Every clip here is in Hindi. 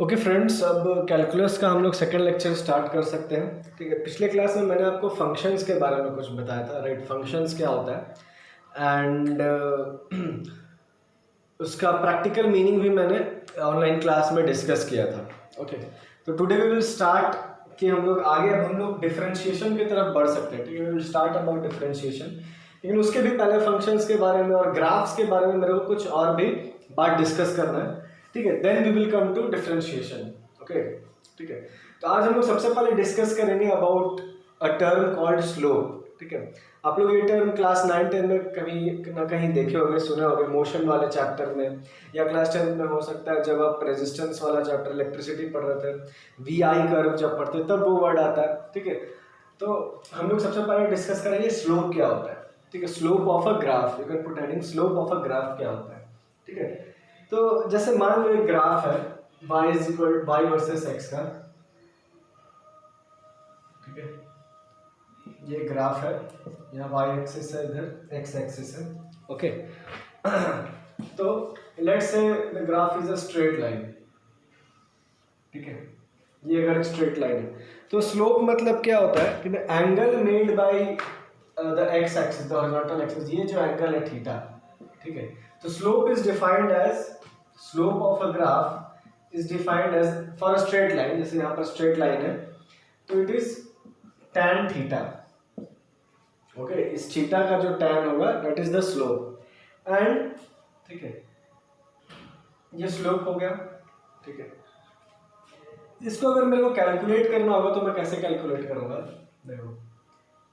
ओके फ्रेंड्स, अब कैलकुलस का हम लोग सेकेंड लेक्चर स्टार्ट कर सकते हैं। ठीक है, पिछले क्लास में मैंने आपको फंक्शंस के बारे में कुछ बताया था, राइट। फंक्शंस क्या होता है एंड उसका प्रैक्टिकल मीनिंग भी मैंने ऑनलाइन क्लास में डिस्कस किया था। ओके, तो टुडे वी विल स्टार्ट कि हम लोग आगे अब हम लोग डिफरेंशिएशन की तरफ बढ़ सकते हैं। ठीक है, we will start about differentiation, लेकिन उसके भी पहले फंक्शंस के बारे में और ग्राफ्स के बारे में मेरे को कुछ और भी बात डिस्कस करना है। ठीक है, then we will come to differentiation. Okay, ठीक है, तो आज हम लोग सबसे पहले डिस्कस करेंगे about a term called slope. ठीक है, आप लोग ये टर्म क्लास 9-10 में कहीं ना कहीं देखे होंगे, सुने होंगे, मोशन वाले चैप्टर में, या क्लास 10 में हो सकता है जब आप रेजिस्टेंस वाला चैप्टर इलेक्ट्रिसिटी पढ़ रहे थे, वी-आई कर्व जब पढ़ते तब वो वर्ड आता है। ठीक है, तो हम लोग सबसे पहले डिस्कस करेंगे स्लोप क्या होता है। ठीक है, slope of a graph, you can put heading slope of a graph क्या होता है। ठीक है, तो जैसे मान लो एक ग्राफ है y is equal y versus x का। ठीक है, ये ग्राफ है, यहाँ y एक्सिस है, इधर x एक्सिस है। ओके, तो let's say the graph is a straight line. ठीक है, ये अगर स्ट्रेट लाइन है तो स्लोप मतलब क्या होता है कि the angle made by the x axis, the horizontal axis, ये जो एंगल है थीटा। ठीक है, तो slope is defined as, slope of a graph is defined as for a straight line, जैसे यहाँ पर स्ट्रेट लाइन है तो it is tan theta. Okay, इस थीटा का जो tan होगा that is the slope and, ठीक है, ये स्लोप हो गया। ठीक है, इसको अगर मेरे को कैलकुलेट करना होगा तो मैं कैसे कैलकुलेट करूंगा, देखो,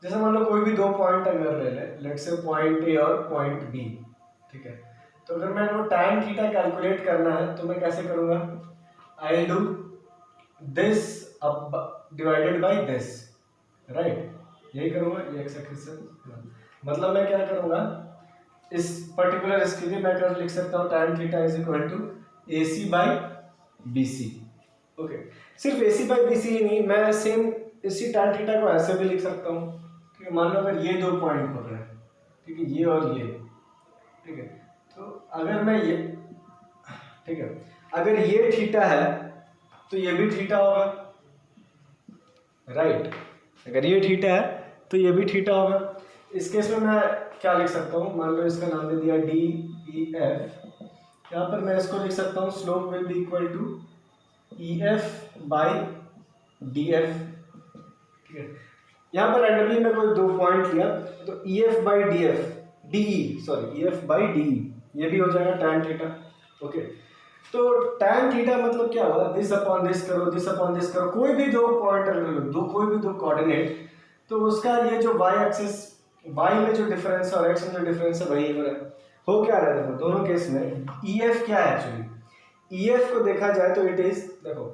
जैसे मान लो कोई भी दो पॉइंट अगर ले ले, लेट्स से पॉइंट ए और पॉइंट बी। ठीक है, तो अगर मेरे को tan थीटा कैलकुलेट करना है तो मैं कैसे करूंगा, I will do this divided by this, right, यही करूंगा, ये एक्स एक्सिस है। मतलब मैं क्या करूंगा, इस पर्टिकुलर इसके लिए मैं कर लिख सकता हूँ tan theta is equal to A C by B C. Okay, सिर्फ ए सी बाई बी सी ही नहीं, मैं सेम इसी tan थीटा को ऐसे भी लिख सकता हूँ। ठीक है, मान लो अगर ये दो पॉइंट पकड़े, ठीक है, ये और ये। ठीक है, तो अगर मैं ये, ठीक है, अगर ये थीटा है तो ये भी थीटा होगा, राइट। अगर ये थीटा है तो ये भी थीटा होगा। इस केस में मैं क्या लिख सकता हूँ, मान लो इसका नाम दे दिया डी ई एफ, यहाँ पर मैं इसको लिख सकता हूँ slope will be equal to E F by D F. ठीक है, यहाँ पर रैंडमली मैं कोई दो पॉइंट लिया तो ई F by D F, D E sorry E F by D E, ये भी हो जाएगा tan थीटा। ओके, तो tan थीटा मतलब क्या होगा, दिस अपॉन दिस करो, दिस अपॉन दिस करो, कोई भी दो पॉइंट अगर लो, दो कोई भी दो कोऑर्डिनेट, तो उसका ये जो y एक्सिस, y में जो डिफरेंस और x में जो डिफरेंस है वही हो रहा है। हो क्या रहा है, देखो दोनों केस में EF क्या है एक्चुअली, EF को देखा जाए तो इट इज, देखो,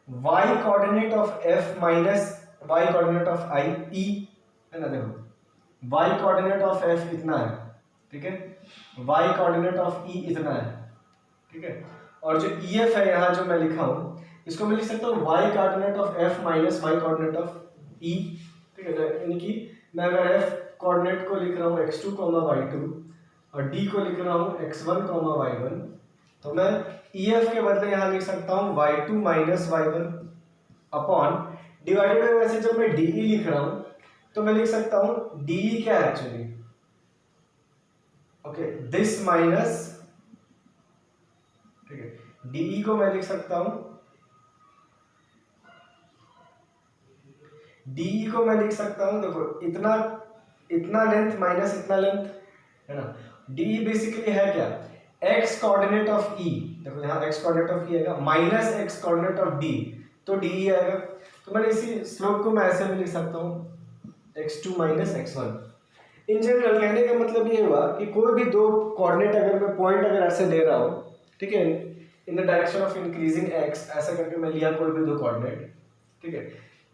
y coordinate of f minus y coordinate of i e, है ना। देखो y कोऑर्डिनेट ऑफ f इतना है, ठीक है, y कोऑर्डिनेट ऑफ e इतना है। ठीक है, और जो EF है यहाँ जो मैं लिखा हूँ, इसको मैं लिख सकता हूँ y coordinate of f minus y coordinate of e। ठीक है, यानी कि मैं अगर f कोऑर्डिनेट को लिख रहा हूँ x2, y2 और d को लिख रहा हूँ x1, y1, तो मैं EF के बदले यहाँ लिख सकता हूँ y2 minus y1 upon divided by, वैसे जब मैं DE लिख रहा हूँ तो मैं लिख सकता हूँ DE क्या है एक्चुअली, ओके, दिस माइनस, ठीक है, DE को मैं लिख सकता हूं, DE को मैं लिख सकता हूं, देखो इतना इतना लेंथ माइनस इतना लेंथ, है ना। DE बेसिकली है क्या, x कोऑर्डिनेट ऑफ E, देखो यहाँ x कोऑर्डिनेट ऑफ E आएगा minus x coordinate of D, तो DE आएगा। तो मैंने इसी स्लोप को मैं ऐसे भी लिख सकता हूं x2 minus x1। In general कहने का मतलब ये हुआ कि कोई भी दो कोऑर्डिनेट अगर मैं पॉइंट अगर ऐसे ले रहा हूं, ठीक है, in the direction of increasing x, ऐसा करके मैं लिया कोई भी दो कोऑर्डिनेट। ठीक है,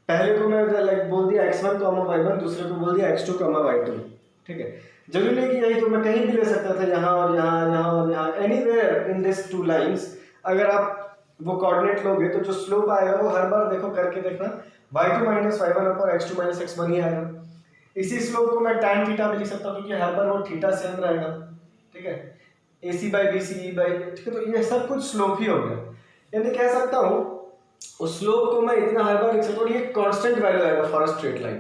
पहले को मैं लाइक बोल दिया x1, y1, दूसरे को बोल दिया x2, y2। ठीक है, जरूरी नहीं कि यही, तो मैं कहीं भी ले सकता था, यहाँ और यहाँ, यहाँ और यहाँ, anywhere in this two lines. अगर आप वो कोऑर्डिनेट लोगे तो जो स्लोप आएगा वो हर बार देखो करके देखना y2 माइनस y1 और x2 माइनस x1 ही आएगा। इसी स्लोप को मैं tan थीटा भी लिख सकता हूँ क्योंकि हर बार वो थीटा सेम रहेगा। ठीक है, AC बाई BC बाई, ठीक है, तो ये सब कुछ स्लोप ही हो गया। यानी कह सकता हूँ उस स्लोप को मैं इतना हर बार लिख सकता हूँ, ये कांस्टेंट वैल्यू आएगा फॉर अ स्ट्रेट लाइन।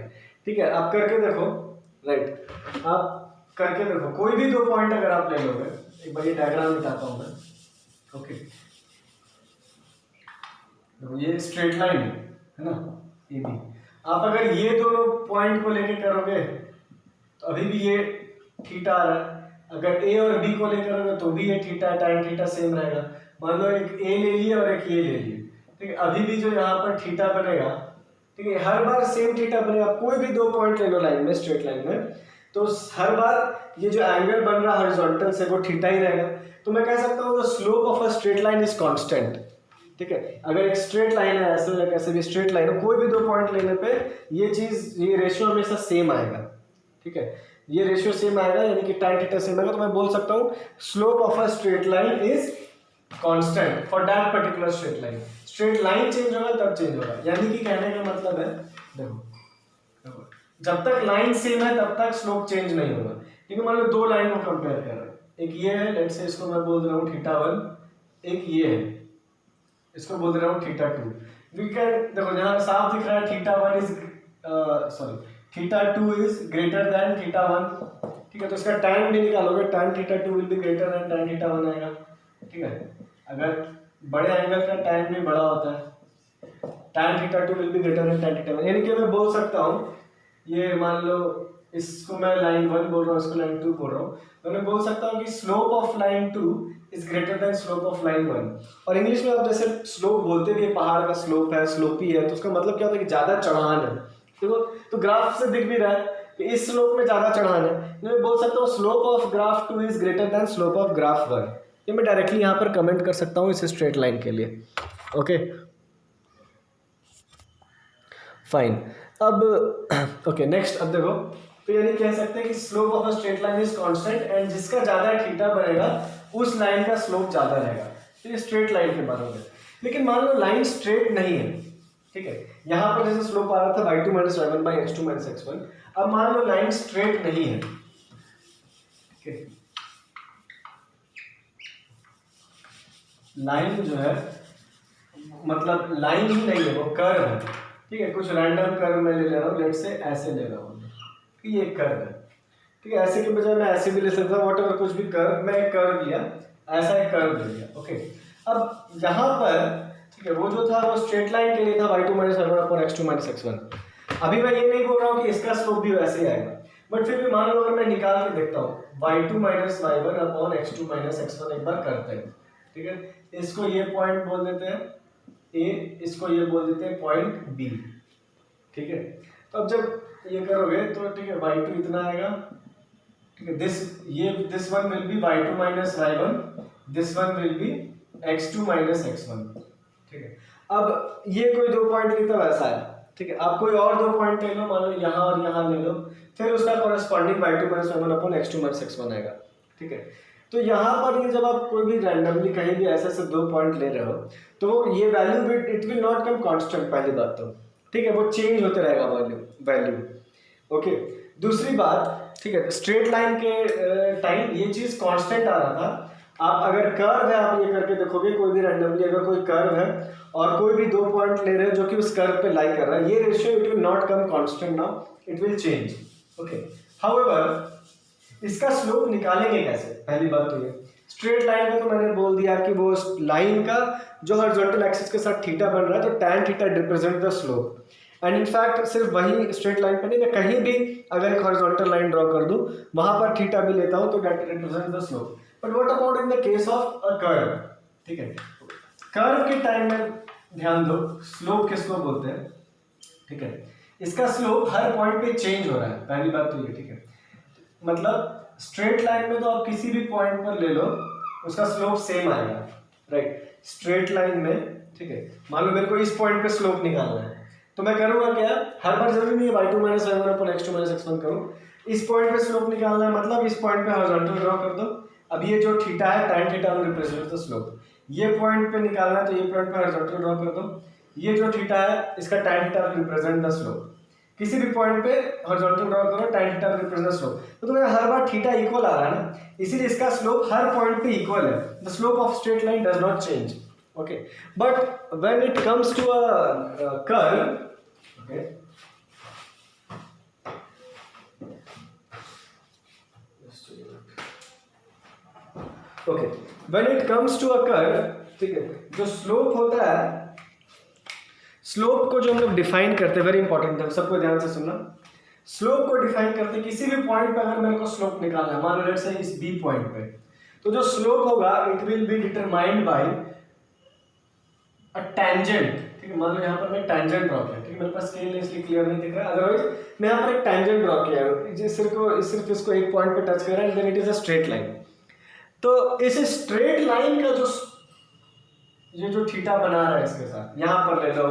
ठीक है, आप करके देखो, राइट, आप करके देखो, कोई भी दो पॉइंट अगर आप ले लोगे, एक बार ये डायग्राम बताता हूँ मैं। ओके, देखो ये स्ट्रेट लाइन है ना, ये भी आप अगर ये दोनों पॉइंट को लेके करोगे तो अभी भी ये थीटा आ रहा है, अगर ए और बी को लेकर करोगे तो भी ये थीटा, tan थीटा सेम रहेगा। मान लो एक ए ले लिए और एक ये ले लिए, ठीक है, अभी भी जो यहाँ पर थीटा बनेगा, ठीक है, हर बार सेम थीटा बनेगा। कोई भी दो पॉइंट ले लो लाइन में, स्ट्रेट लाइन में, तो हर बार ये जो एंगल बन रहा है हॉरिजॉन्टल से वो थीटा ही रहेगा। तो मैं कह सकता हूँ the slope of a straight line is constant. ठीक है, अगर एक स्ट्रेट लाइन है ऐसे या कैसे भी स्ट्रेट लाइन है, कोई भी दो पॉइंट लेने पे ये चीज, ये रेशियो हमेशा सेम आएगा। ठीक है, ये रेशियो सेम आएगा, यानी कि tan थीटा सेम आएगा। तो मैं बोल सकता हूँ slope of a straight line is constant for that particular straight line. Straight line change होगा तब चेंज होगा, यानी कि कहने का मतलब है, देखो जब तक लाइन सेम है तब तक स्लोप चेंज नहीं होगा। ठीक है, मान लो दो लाइन को कंपेयर कर रहे हैं, एक ये है, लेट्स से इसको मैं बोल दे रहा हूँ θ1, एक ये है, इसको बोल दे रहा हूँ θ2। देखो जहाँ साफ दिख रहा है θ1 इज θ2 इज ग्रेटर देन θ1। ठीक है, तो इसका tan भी निकालोगे, tan θ2 will be greater than tan θ1 आएगा। ठीक है, अगर बड़े एंगल का tan भी बड़ा होता है, tan θ2 will be greater than tan θ1। यानी कि मैं बोल सकता हूँ, ये मान लो इसको मैं लाइन 1 बोल रहा हूँ, इसको लाइन 2 बोल रहा हूँ, तो मैं बोल सकता हूँ कि slope of line 2 is greater than slope of line 1। और इंग्लिश में आप जैसे स्लोप बोलते भी, पहाड़ का स्लोप है, स्लोपी है, तो उसका मतलब क्या होता है कि ज्यादा चढ़ान है। देखो तो ग्राफ से दिख भी रहा है कि इस स्लोप में ज्यादा चढ़ान है, मैं बोल सकता हूँ slope of graph 2 is greater than slope of graph 1। ये मैं डायरेक्टली यहाँ पर कमेंट कर सकता हूँ इस स्ट्रेट लाइन के लिए। ओके फाइन, अब ओके नेक्स्ट, अब देखो, तो यानी कह सकते हैं कि slope of a straight line is constant and जिसका ज्यादा थीटा बनेगा उस लाइन का स्लोप ज्यादा रहेगा। तो ये स्ट्रेट लाइन के बारे में। लेकिन मान लो लाइन स्ट्रेट नहीं है, ठीक है, यहाँ पर जैसे स्लोप आ रहा था y2 minus y1 by x2 minus x1, अब मान लो लाइन स्ट्रेट नहीं है, ठीक है, लाइन जो है मतलब लाइन ही नहीं है, वो कर्व है। ठीक है, कुछ रैंडम कर्व मैं ले रहा हूँ, लेट से ऐसे ले रहा हूँ, ये कर्व है। ठीक है, ऐसे के बजाय मैं ऐसे भी ले सकता हूँ, व्हाटएवर, कुछ भी कर्व, मैं एक कर्व लिया, ऐसा एक कर्व ले लिया। ओके, अब यहाँ पर ठीक है, वो जो था वो स्ट्रेट लाइन के लिए था y2 minus y1 upon x2 minus x1। अभी मैं ये नहीं बोल रहा हूँ कि इसका स्लोप भी वैसे ही आएगा, बट फिर भी मान लो अगर मैं निकाल के देखता हूँ y2 minus y1 upon x2 minus x1, एक बार करते हैं। ठीक है, इसको ये पॉइंट बोल देते हैं A, इसको ये बोल देते हैं पॉइंट B। ठीक है, तो अब जब ये करोगे तो ठीक है, y2 इतना आएगा, ठीक है, this one will be y2 minus y1, this one will be x2 minus x1। ठीक है, अब ये कोई दो पॉइंट लिखता वैसा है। ठीक है, आप कोई और दो पॉइंट ले लो, मान लो यहाँ और यहाँ ले लो, फिर उसका corresponding y2 minus y1 upon x2 minus x1 आएगा। ठीक है, तो यहाँ पर ये जब आप कोई भी रैंडमली कहीं भी ऐसे से दो पॉइंट ले रहे हो तो ये value it will not come constant, पहली बात तो। ठीक है, वो चेंज होते रहेगा वैल्यू। ओके, दूसरी बात, ठीक है, स्ट्रेट लाइन के टाइम ये चीज कांस्टेंट आ रहा था। आप अगर कर्व है, आप ये करके देखोगे, कोई भी रैंडमली अगर कोई कर्व है और कोई भी दो पॉइंट ले रहे हैं जो कि उस कर्व पे लाई कर रहा है, ये ratio it will not come constant now, it will change. Okay, however इसका स्लोप निकालेंगे कैसे, पहली बात तो ये। स्ट्रेट लाइन का तो मैंने बोल दिया कि वो लाइन का जो हॉरिजॉन्टल एक्सिस के साथ थीटा बन रहा है, तो tan theta represent the slope. And in fact सिर्फ वही स्ट्रेट लाइन पर नहीं, मैं कहीं भी अगर एक हॉरिजॉन्टल लाइन ड्रॉ कर दूं वहां पर थीटा भी लेता हूं तो that represent the slope. But what about in the case of a curve? ठीक है, कर्व के टाइम में ध्यान दो, स्लोप किसको बोलते हैं? ठीक है, इसका स्लोप हर पॉइंट पे चेंज हो रहा है, पहली बात तो ये। ठीक है, मतलब स्ट्रेट लाइन में तो आप किसी भी पॉइंट पर ले लो उसका स्लोप सेम आएगा, राइट। स्ट्रेट लाइन में, ठीक है, मान लो मेरे को इस पॉइंट पे स्लोप निकालना है, तो मैं करूंगा क्या, हर बार जरूरी नहीं है y2 minus y1 upon x2 minus x1 करूं, इस पॉइंट पे स्लोप निकालना है, मतलब इस पॉइंट पे हॉरिजॉन्टल ड्रॉ कर दो। अब ये जो थीटा है tan theta will represent the slope. ये पॉइंट पे निकालना है तो ये पॉइंट पे हॉरिजॉन्टल ड्रॉ कर दो, ये जो थीटा है इसका tan theta will represent the slope. किसी भी पॉइंट पे हॉरिजॉन्टल ड्रॉ करो, tan theta will represent slope. तो तुम्हें हर बार थीटा इक्वल आ रहा है ना, इसीलिए इसका स्लोप हर पॉइंट पे इक्वल है। The slope of straight line does not change. Okay, but when it comes to a curve, okay, okay, when it comes to a curve, ठीक है, जो स्लोप होता है, स्लोप को जो हम लोग डिफाइन करते हैं, वेरी इंपॉर्टेंट है, सबको ध्यान से सुनना। स्लोप को डिफाइन करते किसी भी पॉइंट पे अगर मेरे को स्लोप निकालना है, मान लो लेट्स से इस बी पॉइंट पे, तो जो स्लोप होगा it will be determined by a tangent. ठीक है, मान लो यहाँ पर मैं टेंजेंट ड्रॉ किया, ठीक है, मेरे पास स्केल है इसलिए क्लियर नहीं दिख रहा, अदरवाइज मैं यहाँ पर एक टेंजेंट ड्रॉ किया है, सिर्फ इसको एक पॉइंट पे टच कर रहा है, then it is a straight line. तो इस स्ट्रेट लाइन का जो ये जो थीटा बना रहा है इसके साथ, यहाँ पर ले लो,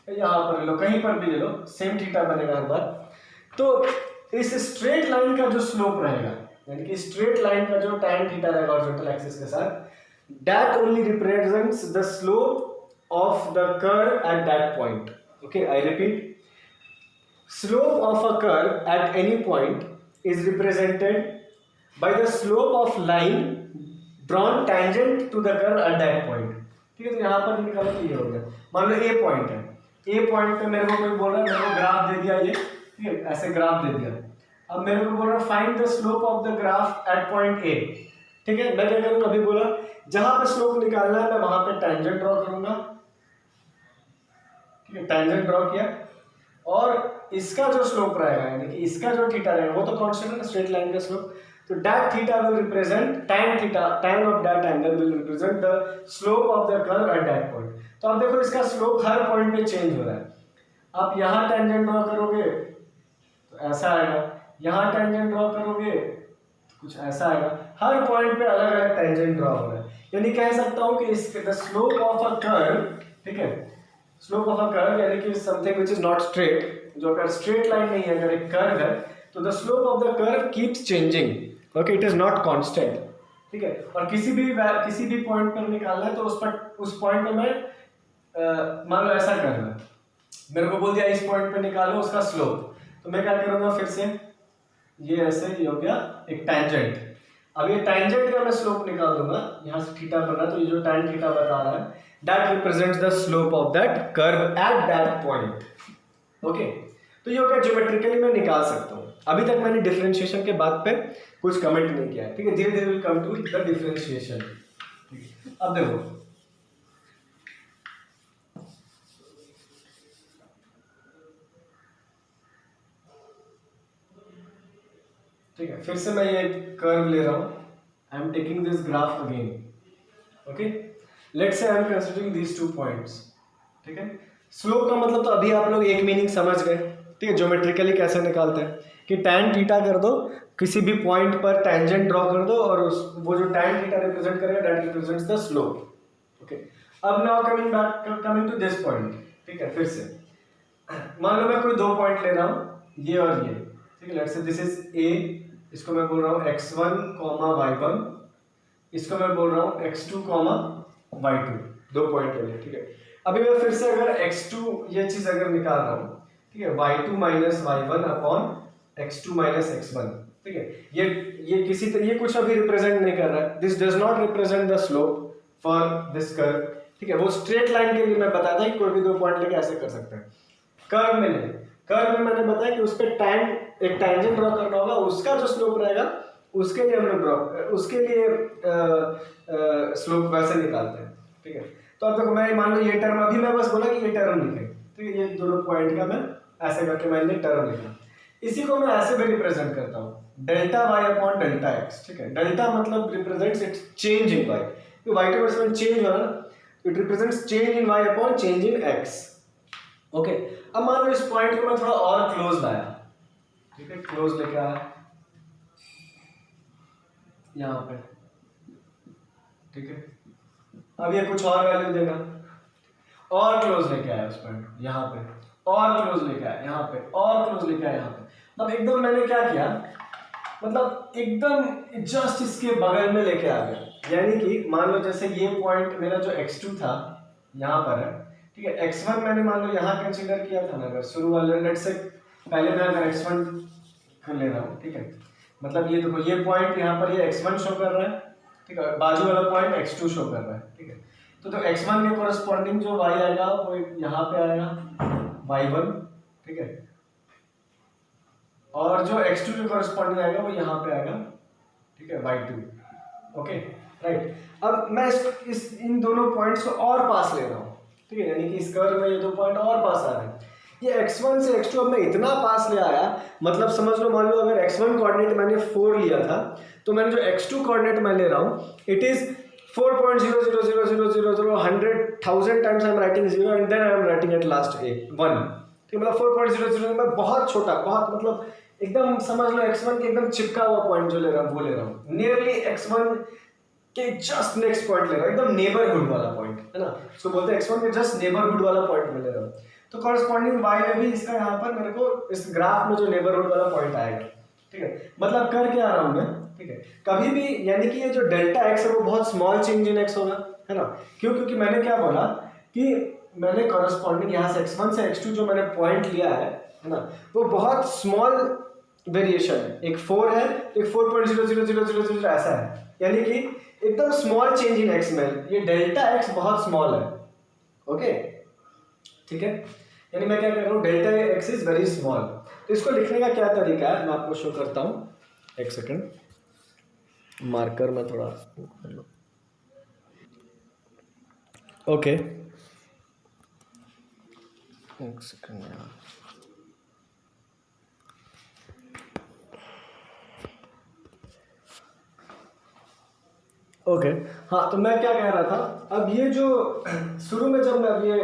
यहाँ पर ले लो, कहीं पर भी ले लो, सेम थीटा बनेगा हर बार। तो इस स्ट्रेट लाइन का जो स्लोप रहेगा, यानी कि स्ट्रेट लाइन का जो tan थीटा रहेगा हॉरिजॉन्टल एक्सिस के साथ, that only represents the slope of the curve at that point. Okay, I repeat, slope of a curve at any point is represented by the slope of line drawn tangent to the curve at that point. ठीक है, तो यहाँ पर निकालो तो ये हो गया, मान लो ए पॉइंट है, ए पॉइंट पे मेरे को कोई बोल रहा है, मेरे को ग्राफ दे दिया ये, ठीक है, ऐसे ग्राफ दे दिया, अब मेरे को बोल रहा है find the slope of the graph eight point A. ठीक है, मैं क्या करूँगा, अभी बोला जहां पे स्लोप निकालना है मैं वहां पे टेंजेंट ड्रॉ करूंगा, ठीक है, टेंजेंट ड्रॉ किया, और इसका जो स्लोप रहेगा, यानी कि इसका जो थीटा रहेगा वो तो कांस्टेंट है ना, स्ट्रेट लाइन का स्लोप, तो that theta will represent tan theta, tan of that angle will represent the slope of the curve at that point. तो आप देखो इसका स्लोप हर पॉइंट पे चेंज हो रहा है, आप यहाँ टेंजेंट ड्रॉ करोगे तो ऐसा आएगा, यहाँ टेंजेंट ड्रॉ करोगे तो कुछ ऐसा आएगा, हर पॉइंट पे अलग अलग टेंजेंट ड्रॉ हो रहा है। यानी कह सकता हूँ कि इस the slope of a curve, ठीक है, स्लोप ऑफ अ कर्व यानी कि something which is not straight, जो अगर स्ट्रेट लाइन नहीं है, अगर एक कर्व है तो the slope of the curve keeps changing, okay, it is not constant. ठीक है, और किसी भी पॉइंट पर निकालना है तो उस पॉइंट पे मैं मान लो ऐसा करना है, मेरे को बोल दिया इस पॉइंट पे निकालो उसका स्लोप, तो मैं क्या करूंगा, फिर से ये ऐसे ही हो गया एक टेंजेंट, अब ये टेंजेंट का मैं स्लोप निकाल दूंगा, यहाँ से थीटा बना, तो ये जो tan थीटा बता रहा है that represents the slope of that curve at that point. Okay, तो ये हो गया ज्योमेट्रिकली मैं निकाल सकता हूँ। अभी तक मैंने डिफरेंशिएशन के बाद पे कुछ कमेंट नहीं किया है, ठीक है, धीरे धीरे will come to the differentiation. अब देखो, ठीक है, फिर से मैं ये कर्व ले रहा हूँ, I am taking this graph again, okay, let's say I am considering these 2 points. ठीक है, स्लोप का मतलब तो अभी आप लोग एक मीनिंग समझ गए, ठीक है, ज्योमेट्रिकली कैसे निकालते हैं कि tan थीटा कर दो, किसी भी पॉइंट पर टेंजेंट ड्रॉ कर दो, और वो जो tan थीटा रिप्रेजेंट करेगा that represents the slope. Okay, अब now coming to this point. ठीक है, फिर से मान लो मैं कोई 2 पॉइंट ले रहा हूँ, ये और ये, ठीक है, let's say this is a, इसको मैं बोल रहा हूँ x1, y1, इसको मैं बोल रहा हूँ x2, y2, 2 पॉइंट ले लिया। ठीक है, अभी मैं फिर से अगर x2 ये चीज अगर निकाल रहा हूँ, ठीक है, y2 minus y1 upon x2 minus x1, ठीक है, ये कुछ अभी रिप्रेजेंट नहीं कर रहा है, this does not represent the slope for this curve. ठीक है, वो स्ट्रेट लाइन के लिए मैं बताया था कि कोई भी 2 पॉइंट लेके ऐसे कर सकते हैं, कर्व में मैंने बताया कि उस पर एक टेंजेंट ड्रॉ करना होगा, उसका जो स्लोप रहेगा उसके लिए हम लोग स्लोप वैसे निकालते हैं। ठीक है, तो अब देखो मैं मान लो ये टर्म, अभी मैं बस बोला कि ये टर्म लिखे, ठीक है, ये दोनों पॉइंट का मैं ऐसे करके मैंने टर्म लिखा, इसी को मैं ऐसे भी रिप्रेजेंट करता हूँ, delta y upon delta x। ठीक है, डेल्टा मतलब represents it's change in y, तो y टू वर्स में चेंज हो रहा है ना, it represents change in y upon change in x। Okay, अब मान लो इस पॉइंट को मैं थोड़ा और क्लोज लाया, ठीक है, क्लोज लेके आया यहाँ पे, ठीक है, अब ये कुछ और वैल्यू देगा, और क्लोज लेके आया उस पॉइंट यहाँ पे, और क्लोज लेके आया यहाँ पे, और क्लोज लेके आया यहाँ पे। अब एकदम मैंने क्या किया, मतलब एकदम जस्ट इसके बगल में लेके आ गया, यानी कि मान लो जैसे ये पॉइंट मेरा जो x2 था यहाँ पर है, ठीक है, x1 मैंने मान लो यहाँ कंसीडर किया था ना, अगर शुरू वाले लेट से पहले मैं अगर x1 कर ले रहा हूँ, ठीक है, मतलब ये देखो ये पॉइंट यहाँ पर ये x1 शो कर रहा है, ठीक है, बाजू वाला पॉइंट x2 शो कर रहा है। ठीक है, तो x1 के कोरस्पॉन्डिंग जो y आएगा वो यहाँ पे आएगा y1, ठीक है, और जो x2 के कोरस्पॉन्डिंग आएगा वो यहाँ पे आएगा, ठीक है, y2। Okay right. अब मैं इन दोनों पॉइंट्स को और पास ले रहा हूँ, ठीक है, यानी कि इस कर्व में ये दो पॉइंट और पास आ रहे हैं। ये x1 से x2 अब मैं इतना पास ले आया, मतलब समझ लो, मान लो अगर x1 कोऑर्डिनेट मैंने 4 लिया था, तो मैंने जो x2 कोऑर्डिनेट मैं ले रहा हूँ it is 4.0000000 100,000 times I am writing 0 and then I am writing at last 1, ठीक है, मतलब 4.00 में बहुत छोटा, बहुत मतलब एकदम समझ लो x1 के एकदम चिपका हुआ पॉइंट जो ले रहा हूँ वो ले रहा हूँ, नियरली x1 के जस्ट नेक्स्ट पॉइंट ले रहा हूँ, एकदम नेबरहुड वाला पॉइंट है ना, इसको बोलते हैं x1 के जस्ट नेबरहुड वाला पॉइंट में ले रहा हूँ। तो कॉरस्पॉन्डिंग y में भी इसका यहाँ पर मेरे को इस ग्राफ में जो नेबरहुड वाला पॉइंट आएगा, ठीक है, मतलब कर क्या रहा हूँ मैं, ठीक है, कभी भी यानी कि ये जो डेल्टा x है वो बहुत स्मॉल चेंज इन x होगा, है ना, क्यों, क्योंकि मैंने क्या बोला कि मैंने कॉरस्पॉन्डिंग यहाँ से x1 से x2 जो मैंने पॉइंट लिया है ना, वो बहुत स्मॉल वेरिएशन है, एक 4 है, एक 4.00000 ऐसा है, यानी कि एकदम स्मॉल चेंज इन x में, ये डेल्टा x बहुत स्मॉल है, ओके, ठीक है, यानी मैं क्या कह रहा हूँ, delta x is very small. तो इसको लिखने का क्या तरीका है मैं आपको शो करता हूँ, एक सेकंड, मार्कर में थोड़ा, ओके, एक सेकंड यार, ओके, हाँ, तो मैं क्या कह रहा था, अब ये जो शुरू में जब मैं ये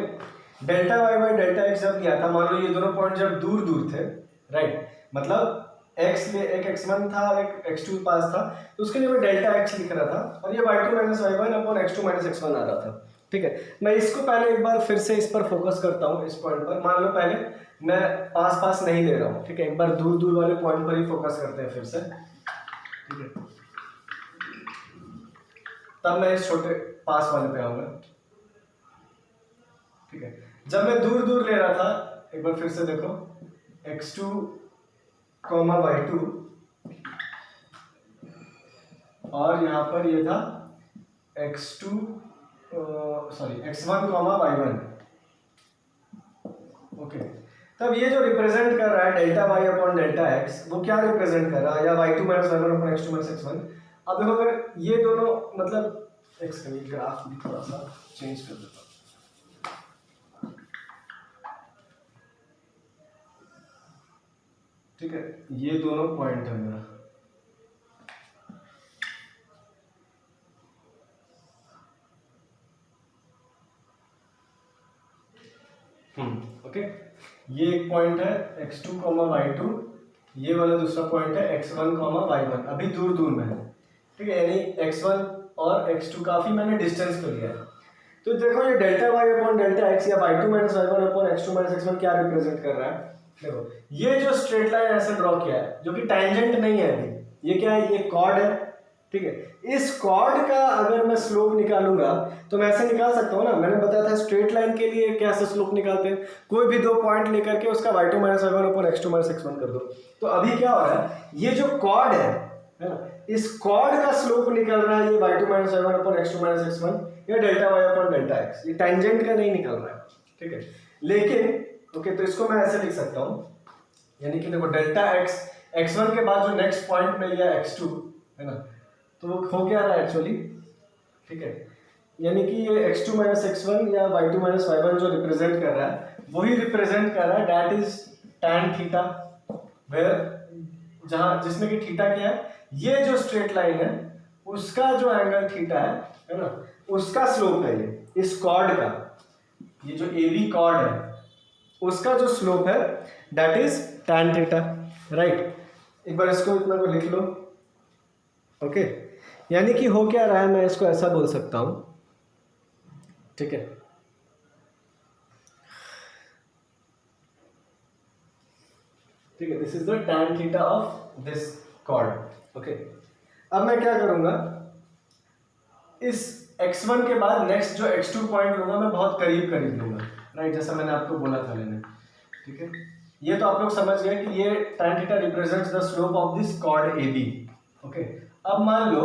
delta Y by delta X जब लिया था, मान लो ये दोनों पॉइंट जब दूर दूर थे, राइट, मतलब x में एक x1 था और एक x2 पास था, तो उसके लिए मैं डेल्टा x लिख रहा था और ये y2 minus y1 upon x2 minus x1 आ रहा था, ठीक है। मैं इसको पहले एक बार फिर से इस पर फोकस करता हूँ, इस पॉइंट पर, मान लो पहले मैं पास पास नहीं ले रहा हूँ, ठीक है, एक बार दूर दूर वाले पॉइंट पर ही फोकस करते हैं फिर से, ठीक है, तब मैं इस छोटे पास वाले पे आऊंगा, ठीक है। जब मैं दूर दूर ले रहा था, एक बार फिर से देखो, x2, y2 और यहाँ पर ये था x1, y1, ओके। तब ये जो रिप्रेजेंट कर रहा है delta y upon delta x, वो क्या रिप्रेजेंट कर रहा है, या y2 minus y1 upon x2 minus x1। अब देखो, अगर ये दोनों, मतलब एक सेकंड, ग्राफ भी थोड़ा सा चेंज कर देता हूँ, ठीक है, ये दोनों पॉइंट है मेरा, ओके, ये एक पॉइंट है x2, y2, ये वाला दूसरा पॉइंट है x1, y1, अभी दूर दूर में है, ठीक है, यानी x1 और x2 काफी मैंने डिस्टेंस पे लिया है। तो देखो ये delta y upon delta x या y2 minus y1 upon x2 minus x1 क्या रिप्रेजेंट कर रहा है, देखो ये जो स्ट्रेट लाइन ऐसे ड्रॉ किया है जो कि टैंजेंट नहीं है अभी, ये क्या है, ये कॉर्ड है, ठीक है, इस कॉर्ड का अगर मैं स्लोप निकालूंगा तो मैं ऐसे निकाल सकता हूँ ना, मैंने बताया था स्ट्रेट लाइन के लिए कैसे स्लोप निकालते हैं, कोई भी दो पॉइंट लेकर के उसका y2 minus y1 upon x2 minus x1 कर दो। तो अभी क्या हो रहा है, ये जो कॉर्ड है ना, इस कॉर्ड का स्लोप निकल रहा है ये y2 minus y1 upon x2 minus x1 या delta y upon delta x, ये टैंजेंट का नहीं निकल रहा है, ठीक है, लेकिन ओके, तो इसको मैं ऐसे लिख सकता हूँ, यानी कि देखो डेल्टा x, x1 के बाद जो नेक्स्ट पॉइंट में लिया x2 है ना, तो वो हो क्या रहा है एक्चुअली, ठीक है, यानी कि ये x2 माइनस x1 या y2 माइनस y1 जो रिप्रेजेंट कर रहा है वही रिप्रेजेंट कर रहा है, that is tan theta, where जहां जिसमें कि थीटा क्या है, ये जो स्ट्रेट लाइन है उसका जो एंगल थीटा है ना, उसका स्लोप है ये, इस कॉर्ड का, ये जो AB कॉर्ड है उसका जो स्लोप है that is tan theta, right. एक बार इसको इतना को लिख लो, ओके, यानी कि हो क्या रहा है, मैं इसको ऐसा बोल सकता हूं, ठीक है, ठीक है, this is the tan theta of this cord, okay. अब मैं क्या करूंगा, इस x1 के बाद नेक्स्ट जो x2 पॉइंट लूंगा मैं बहुत करीब करीब लूंगा, राइट, जैसा मैंने आपको बोला था लेने, ठीक है, ये तो आप लोग समझ गए कि ये tan theta represents the slope of this cord AB, okay. अब मान लो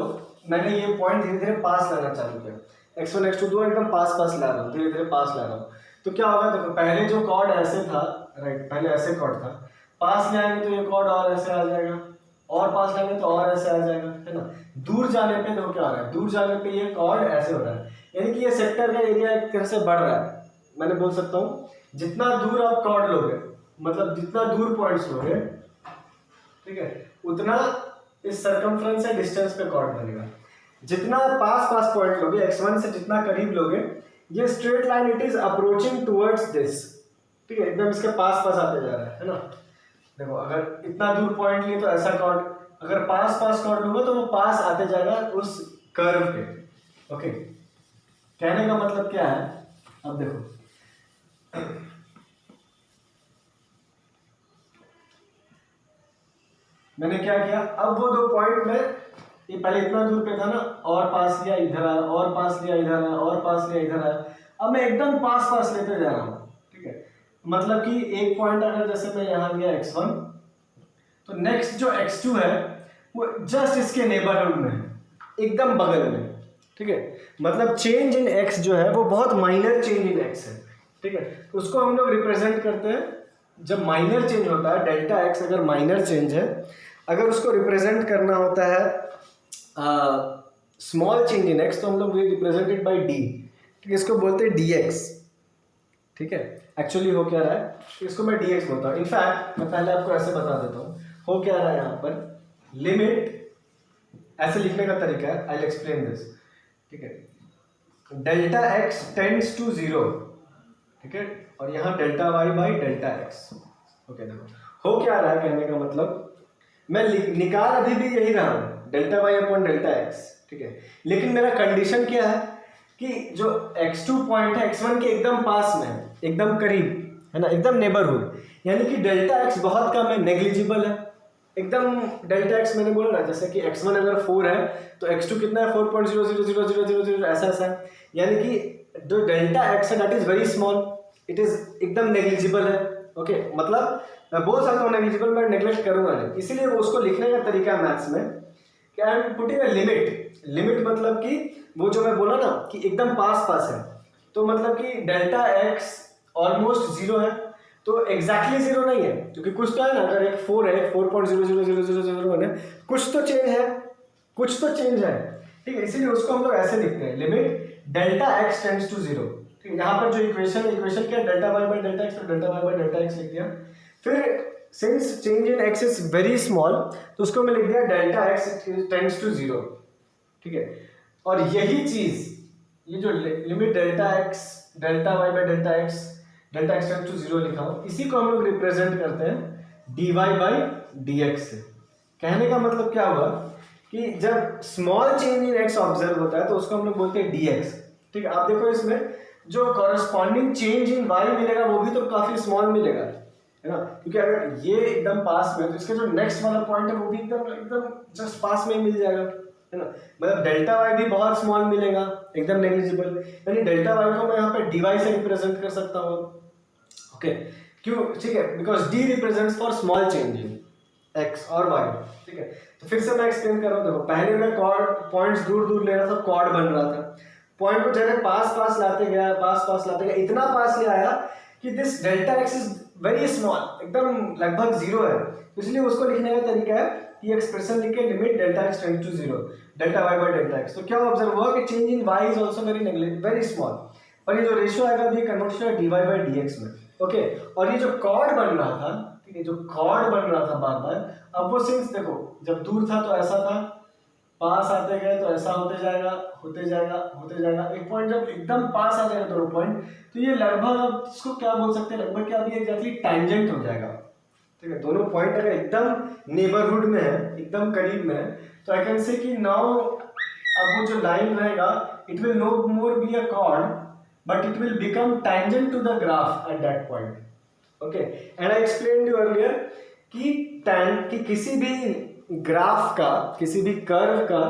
मैंने ये पॉइंट धीरे धीरे पास लाना चालू किया, x1 x2 दो एकदम पास पास ला रहा हूँ, धीरे धीरे पास ला रहा हूँ, तो क्या होगा देखो, पहले जो कॉर्ड ऐसे था, राइट, पहले ऐसे कॉर्ड था, पास ले आएंगे तो ये कॉर्ड और ऐसे आ जाएगा, और पास लाएंगे तो और ऐसे आ जाएगा, है ना। दूर जाने पे देखो क्या हो रहा है, दूर जाने पे ये कॉर्ड ऐसे हो रहा है, यानी कि ये सेक्टर का एरिया एक तरह से बढ़ रहा है। मैंने बोल सकता हूँ जितना दूर आप कॉर्ड लोगे, मतलब जितना दूर पॉइंट्स लोगे, ठीक है, उतना इस सर्कमफ्रेंस या डिस्टेंस पे कॉर्ड बनेगा। जितना पास पास पॉइंट लोगे, x1 से जितना करीब लोगे, ये straight line it is approaching towards this, ठीक है, एकदम इसके पास पास आते जा रहा है ना। देखो अगर इतना दूर पॉइंट लिए तो ऐसा कॉर्ड, अगर पास पास कॉर्ड लूंगा तो वो पास आते जाएगा उस कर्व के। ओके, कहने का मतलब क्या है, अब देखो मैंने क्या किया, अब वो दो पॉइंट में, ये पहले इतना दूर पे था ना, और पास लिया इधर आया, और पास लिया इधर आया, और पास लिया इधर आया, अब मैं एकदम पास पास लेते जा रहा हूँ, ठीक है। मतलब कि एक पॉइंट अगर जैसे मैं यहाँ लिया x1, तो नेक्स्ट जो x2 है वो जस्ट इसके नेबरहुड में है, एकदम बगल में, ठीक है। मतलब चेंज इन x जो है वो बहुत माइनर चेंज इन x है, ठीक है। उसको हम लोग रिप्रेजेंट करते हैं, जब माइनर चेंज होता है, डेल्टा x अगर माइनर चेंज है, अगर उसको रिप्रेजेंट करना होता है स्मॉल चेंज इन x, तो हम लोग रिप्रेजेंटेड बाय d, ठीक है, इसको बोलते हैं dx, ठीक है। एक्चुअली हो क्या रहा है, इसको मैं dx बोलता हूँ। इनफैक्ट मैं पहले आपको ऐसे बता देता हूँ हो क्या रहा है यहाँ पर, लिमिट, ऐसे लिखने का तरीका है, आई विल एक्सप्लेन दिस, ठीक है। डेल्टा x टेंड्स टू 0, ठीक है, और यहाँ delta y by delta x। Okay, देखो हो क्या रहा है, कहने का मतलब मैं निकाल अभी भी यही रहा हूँ, delta y upon delta x, ठीक है, लेकिन मेरा कंडीशन क्या है कि जो x2 पॉइंट है x1 के एकदम पास में है, एकदम करीब है ना, एकदम नेबरहुड, यानी कि डेल्टा x बहुत कम है, नेग्लिजिबल है एकदम। डेल्टा x मैंने बोला ना, जैसे कि x1 अगर 4 है तो x2 कितना है, 4.00000 ऐसा ऐसा है, यानी कि जो डेल्टा x है that is very small, it is एकदम नेग्लिजिबल है। ओके, मतलब मैं बोल सकता हूँ नेग्लिजिबल, मैं नेग्लेक्ट करूंगा नहीं, इसीलिए वो उसको लिखने का तरीका है मैथ्स में कि I am putting a limit. Limit मतलब कि वो जो मैं बोला ना कि एकदम पास पास है, तो मतलब कि डेल्टा x ऑलमोस्ट 0 है, तो एग्जैक्टली 0 नहीं है, क्योंकि कुछ तो है ना, अगर एक 4 है, 4.0000001 है, कुछ तो चेंज है, कुछ तो चेंज है, ठीक है, इसीलिए उसको हम लोग ऐसे लिखते हैं, limit delta x tends to 0, ठीक है। यहाँ पर जो इक्वेशन क्या है, delta y by delta x, तो delta y by delta x लिख दिया। फिर since change in x is very small, तो उसको मैं लिख दिया डेल्टा x टेंड्स टू 0, ठीक है। और यही चीज, ये जो limit delta x delta y by delta x tends to 0 लिखा हूं, इसी को हम लोग रिप्रेजेंट करते हैं dy बाई dx से। कहने का मतलब क्या हुआ कि जब small change in x observe होता है तो उसको हम लोग बोलते हैं dx, ठीक है। आप देखो इसमें जो कॉरेस्पॉन्डिंग चेंज इन y मिलेगा वो भी तो काफी स्मॉल मिलेगा, है ना, क्योंकि अगर ये एकदम पास में है तो इसका जो नेक्स्ट वाला पॉइंट है वो भी एकदम एकदम जस्ट पास में ही मिल जाएगा, है ना। मतलब डेल्टा y भी बहुत स्मॉल मिलेगा, एकदम नेग्लिजिबल, यानी डेल्टा y को मैं यहाँ पे dy से रिप्रेजेंट कर सकता हूँ। ओके, क्यों, ठीक है, because d represents for small change in x और y, ठीक है। तो फिर से मैं एक्सप्लेन कर रहा हूँ, देखो पहले मैं कॉर्ड पॉइंट्स दूर दूर ले रहा था, कॉर्ड बन रहा था, पॉइंट को जैसे पास पास लाते गया, पास पास लाते गया, इतना पास ले आया कि this delta x is very small, एकदम लगभग 0 है, इसलिए उसको लिखने का तरीका है कि एक्सप्रेशन लिख के limit delta x tends to 0 delta y by delta x। तो क्या ऑब्जर्व हुआ कि change in y is also very small, और ये जो रेशियो आएगा ये कन्वर्ट होगा dy बाय dx में। ओके, और ये जो कॉर्ड बन रहा था, ठीक है, जो कॉर्ड बन रहा था बार बार, अब वो सिंस देखो जब दूर था तो ऐसा था, पास आते गए तो ऐसा होते जाएगा होते जाएगा होते जाएगा, एक पॉइंट जब एकदम पास आ जाएगा दोनों पॉइंट, तो ये लगभग, अब इसको क्या बोल सकते हैं, लगभग क्या अभी एग्जैक्टली टैंजेंट हो जाएगा, ठीक है। दोनों पॉइंट अगर एकदम नेबरहुड में है, एकदम करीब में है, तो आई कैन से कि नाउ अब वो जो लाइन रहेगा it will no more be a chord but it will become tangent to the graph at that point. Okay, and I explained you earlier कि किसी भी ग्राफ का, किसी भी कर्व का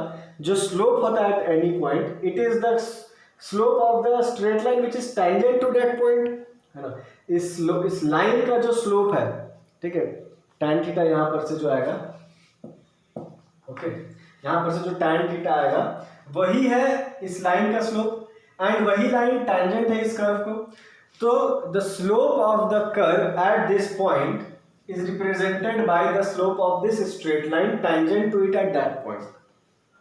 जो स्लोप होता है at any point, it is the slope of the straight line which is tangent to that point, है ना। इस लाइन का जो स्लोप है, ठीक है, tan थीटा यहाँ पर से जो आएगा, ओके, यहाँ पर से जो tan थीटा आएगा वही है इस लाइन का स्लोप, एंड वही लाइन टेंजेंट है इस कर्व को, तो the slope of the curve at this point is represented by the slope of this straight line tangent to it at that point.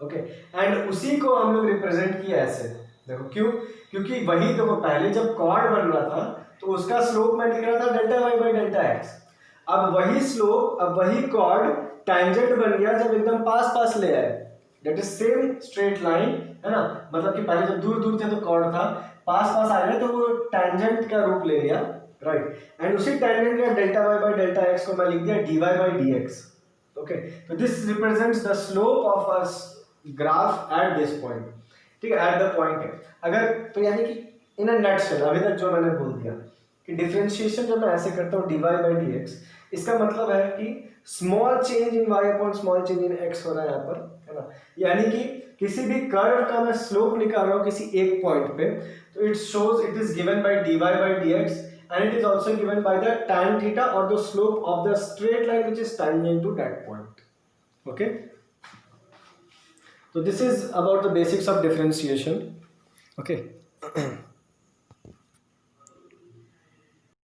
Okay, and उसी को हम लोग रिप्रेजेंट किया ऐसे, देखो क्यों, क्योंकि वही देखो पहले जब कॉर्ड बन रहा था तो उसका स्लोप मैं लिख रहा था delta Y by delta X, अब वही स्लोप, अब वही कॉर्ड टेंजेंट बन गया जब एकदम पास पास ले आए, that is same straight line, है ना, मतलब कि पहले जब दूर दूर थे तो कॉर्ड था, पास पास आ गया तो वो टेंजेंट का रूप ले लिया, राइट, एंड उसी टेंजेंट का delta Y by delta x को मैं लिख दिया d Y by D x. Okay, तो this represents the slope of a graph at this point. ठीक है, एट द पॉइंट है अगर, तो यानी कि इन अ नटशेल अभी तक जो मैंने बोल दिया कि डिफरेंशिएशन जब मैं ऐसे करता हूँ D Y by D X, इसका मतलब है कि small change in Y upon small change in X हो रहा है यहाँ पर, है ना, यानी कि किसी भी कर्व का मैं स्लोप निकाल रहा हूँ किसी एक पॉइंट पे, तो it shows it is given by D Y by D X and it is also given by the tan theta or the slope of the straight line which is tangent to that point. Okay, so this is about the basics of differentiation. Okay.